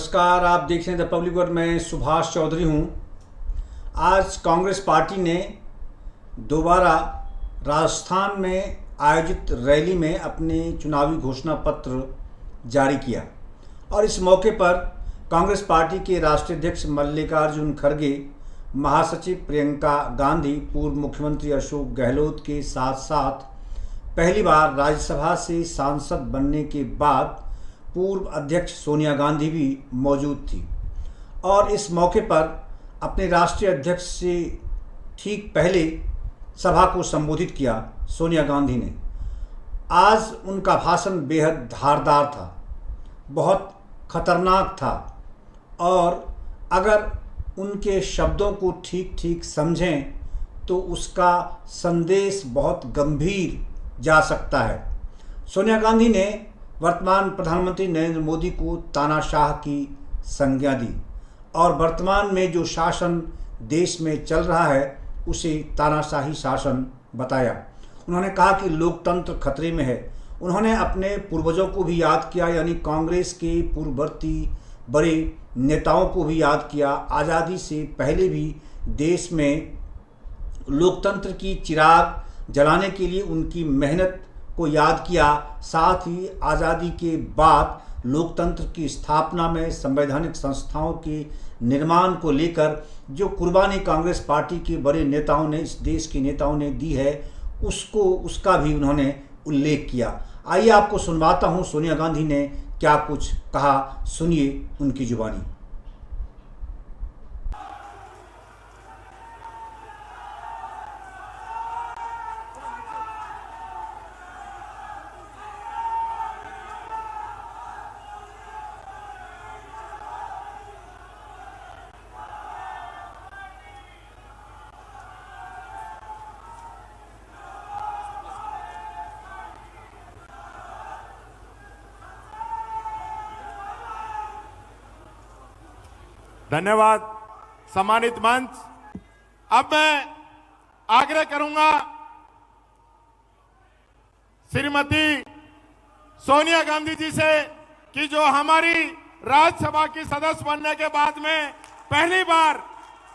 नमस्कार, आप देख रहे हैं द पब्लिक वर्ड। मैं सुभाष चौधरी हूं। आज कांग्रेस पार्टी ने दोबारा राजस्थान में आयोजित रैली में अपने चुनावी घोषणा पत्र जारी किया और इस मौके पर कांग्रेस पार्टी के राष्ट्रीय अध्यक्ष मल्लिकार्जुन खड़गे, महासचिव प्रियंका गांधी, पूर्व मुख्यमंत्री अशोक गहलोत के साथ साथ पहली बार राज्यसभा से सांसद बनने के बाद पूर्व अध्यक्ष सोनिया गांधी भी मौजूद थी और इस मौके पर अपने राष्ट्रीय अध्यक्ष से ठीक पहले सभा को संबोधित किया। सोनिया गांधी ने आज उनका भाषण बेहद धारदार था, बहुत खतरनाक था और अगर उनके शब्दों को ठीक ठीक समझें तो उसका संदेश बहुत गंभीर जा सकता है। सोनिया गांधी ने वर्तमान प्रधानमंत्री नरेंद्र मोदी को तानाशाह की संज्ञा दी और वर्तमान में जो शासन देश में चल रहा है उसे तानाशाही शासन बताया। उन्होंने कहा कि लोकतंत्र खतरे में है। उन्होंने अपने पूर्वजों को भी याद किया, यानी कांग्रेस के पूर्ववर्ती बड़े नेताओं को भी याद किया। आज़ादी से पहले भी देश में लोकतंत्र की चिराग जलाने के लिए उनकी मेहनत को याद किया। साथ ही आज़ादी के बाद लोकतंत्र की स्थापना में संवैधानिक संस्थाओं के निर्माण को लेकर जो कुर्बानी कांग्रेस पार्टी के बड़े नेताओं ने, इस देश के नेताओं ने दी है, उसका भी उन्होंने उल्लेख किया। आइए आपको सुनवाता हूं सोनिया गांधी ने क्या कुछ कहा, सुनिए उनकी जुबानी। धन्यवाद सम्मानित मंच। अब मैं आग्रह करूंगा श्रीमती सोनिया गांधी जी से कि जो हमारी राज्यसभा की सदस्य बनने के बाद में पहली बार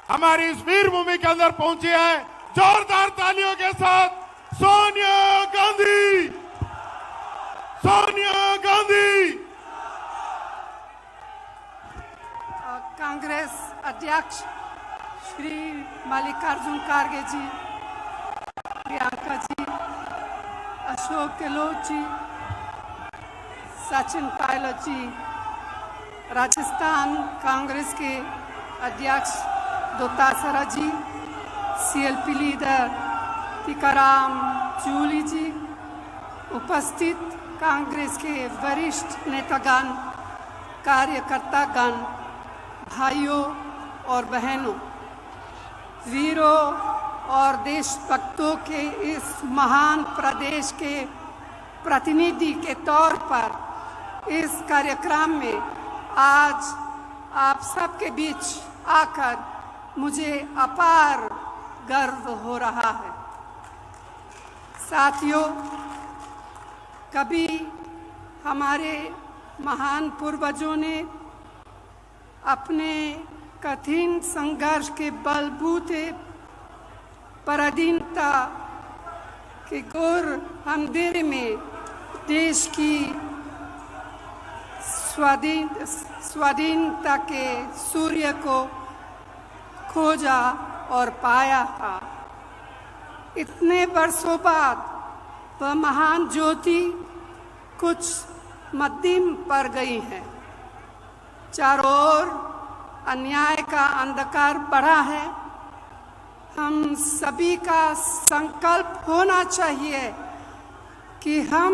हमारी इस वीर भूमि के अंदर पहुंची है, जोरदार तालियों के साथ सोनिया गांधी, सोनिया गांधी। कांग्रेस अध्यक्ष श्री मल्लिकार्जुन खड़गे जी, प्रियंका जी, अशोक गहलोत जी, सचिन पायलट जी, राजस्थान कांग्रेस के अध्यक्ष दोतासरा जी, सीएलपी लीडर टीकाराम जूली जी, उपस्थित कांग्रेस के वरिष्ठ नेतागण, कार्यकर्तागण, भाइयों और बहनों, वीरों और देशभक्तों के इस महान प्रदेश के प्रतिनिधि के तौर पर इस कार्यक्रम में आज आप सबके बीच आकर मुझे अपार गर्व हो रहा है। साथियों, कभी हमारे महान पूर्वजों ने अपने कठिन संघर्ष के बलबूते पराधीनता के घोर अंधेरे में देश की स्वाधीनता के सूर्य को खोजा और पाया था। इतने वर्षों बाद वह महान ज्योति कुछ मध्यम पड़ गई है। चारों ओर अन्याय का अंधकार बढ़ा है। हम सभी का संकल्प होना चाहिए कि हम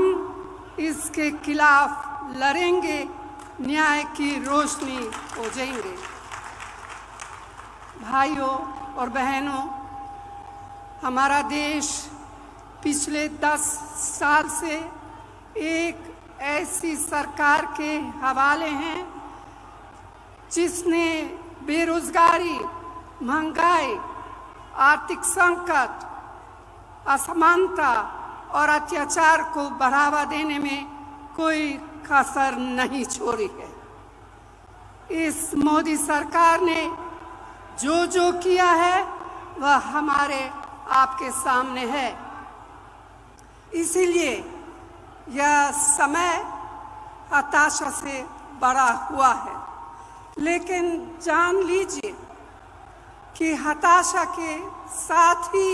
इसके खिलाफ लड़ेंगे, न्याय की रोशनी हो जाएंगे। भाइयों और बहनों, हमारा देश पिछले 10 साल से एक ऐसी सरकार के हवाले हैं जिसने बेरोजगारी, महंगाई, आर्थिक संकट, असमानता और अत्याचार को बढ़ावा देने में कोई कसर नहीं छोड़ी है। इस मोदी सरकार ने जो जो किया है वह हमारे आपके सामने है। इसीलिए यह समय हताशा से बड़ा हुआ है, लेकिन जान लीजिए कि हताशा के साथ ही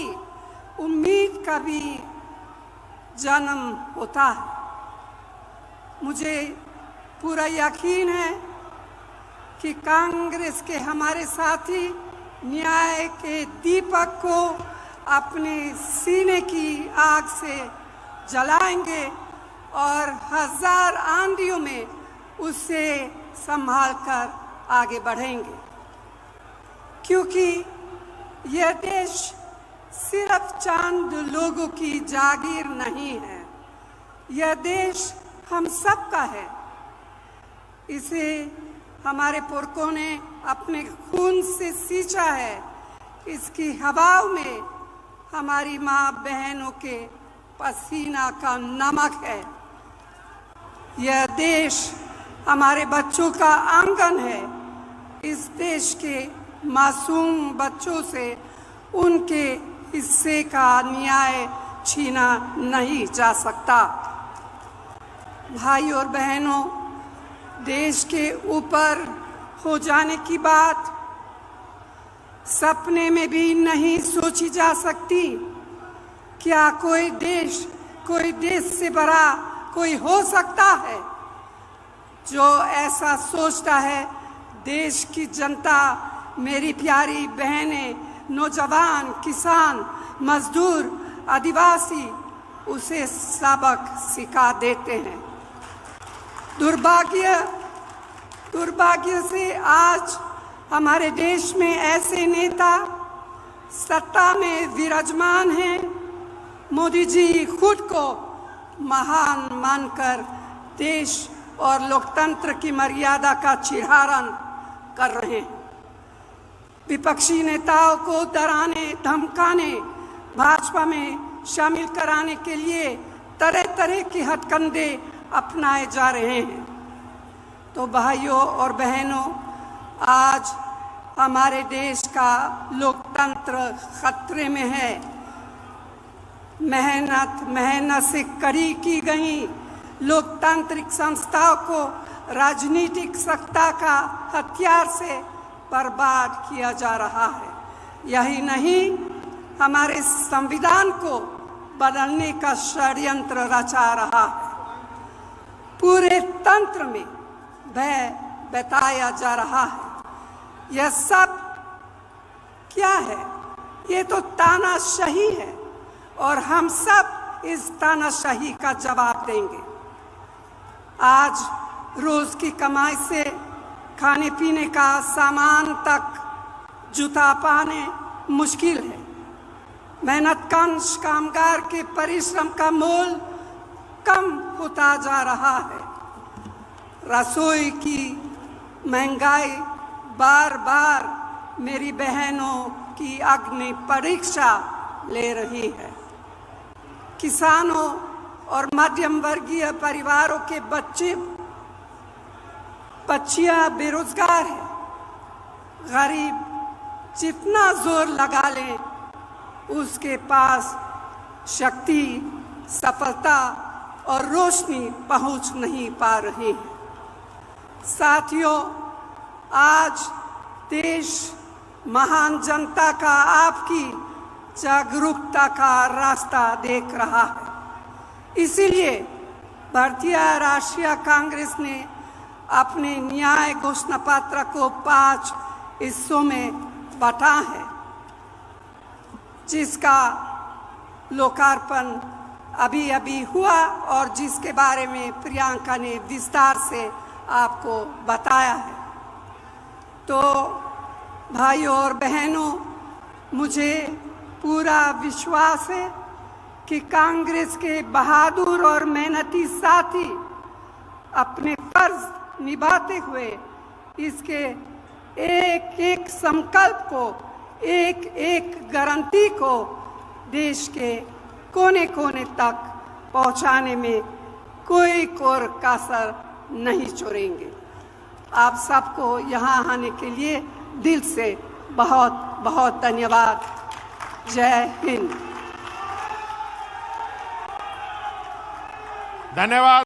उम्मीद का भी जन्म होता है। मुझे पूरा यकीन है कि कांग्रेस के हमारे साथी न्याय के दीपक को अपने सीने की आग से जलाएंगे और हजार आंधियों में उसे संभाल कर आगे बढ़ेंगे, क्योंकि यह देश सिर्फ चंद लोगों की जागीर नहीं है, यह देश हम सबका है। इसे हमारे पुरखों ने अपने खून से सींचा है। इसकी हवाओं में हमारी माँ बहनों के पसीना का नमक है। यह देश हमारे बच्चों का आंगन है। इस देश के मासूम बच्चों से उनके हिस्से का न्याय छीना नहीं जा सकता। भाई और बहनों, देश के ऊपर हो जाने की बात सपने में भी नहीं सोची जा सकती। क्या कोई देश से बड़ा कोई हो सकता है? जो ऐसा सोचता है, देश की जनता, मेरी प्यारी बहनें, नौजवान, किसान, मजदूर, आदिवासी उसे सबक सिखा देते हैं। दुर्भाग्य से आज हमारे देश में ऐसे नेता सत्ता में विराजमान हैं। मोदी जी खुद को महान मानकर देश और लोकतंत्र की मर्यादा का चिरहरण कर रहे हैं। विपक्षी नेताओं को डराने धमकाने, भाजपा में शामिल कराने के लिए तरह तरह की हथकंडे अपनाए जा रहे हैं। तो भाइयों और बहनों, आज हमारे देश का लोकतंत्र खतरे में है। मेहनत से कड़ी की गई लोकतांत्रिक संस्थाओं को राजनीतिक सत्ता का हथियार से बर्बाद किया जा रहा है। यही नहीं, हमारे संविधान को बदलने का षड्यंत्र रचा रहा है। पूरे तंत्र में भय बताया जा रहा है। यह सब क्या है? ये तो तानाशाही है और हम सब इस तानाशाही का जवाब देंगे। आज रोज की कमाई से खाने पीने का सामान तक जुटा पाने मुश्किल है। मेहनतकश कामगार के परिश्रम का मोल कम होता जा रहा है। रसोई की महंगाई बार बार मेरी बहनों की अग्नि परीक्षा ले रही है। किसानों और मध्यम वर्गीय परिवारों के बच्चियां बेरोजगार हैं। गरीब जितना जोर लगा ले, उसके पास शक्ति, सफलता और रोशनी पहुंच नहीं पा रही है। साथियों, आज देश महान जनता का आपकी जागरूकता का रास्ता देख रहा है। इसीलिए भारतीय राष्ट्रीय कांग्रेस ने अपने न्याय घोषणा पत्र को 5 हिस्सों में बांटा है, जिसका लोकार्पण अभी अभी हुआ और जिसके बारे में प्रियंका ने विस्तार से आपको बताया है। तो भाइयों और बहनों, मुझे पूरा विश्वास है कि कांग्रेस के बहादुर और मेहनती साथी अपने फर्ज निभाते हुए इसके एक एक संकल्प को, एक एक गारंटी को देश के कोने कोने तक पहुंचाने में कोई कोर कसर नहीं छोड़ेंगे। आप सबको यहाँ आने के लिए दिल से बहुत बहुत धन्यवाद। जय हिंद। धन्यवाद।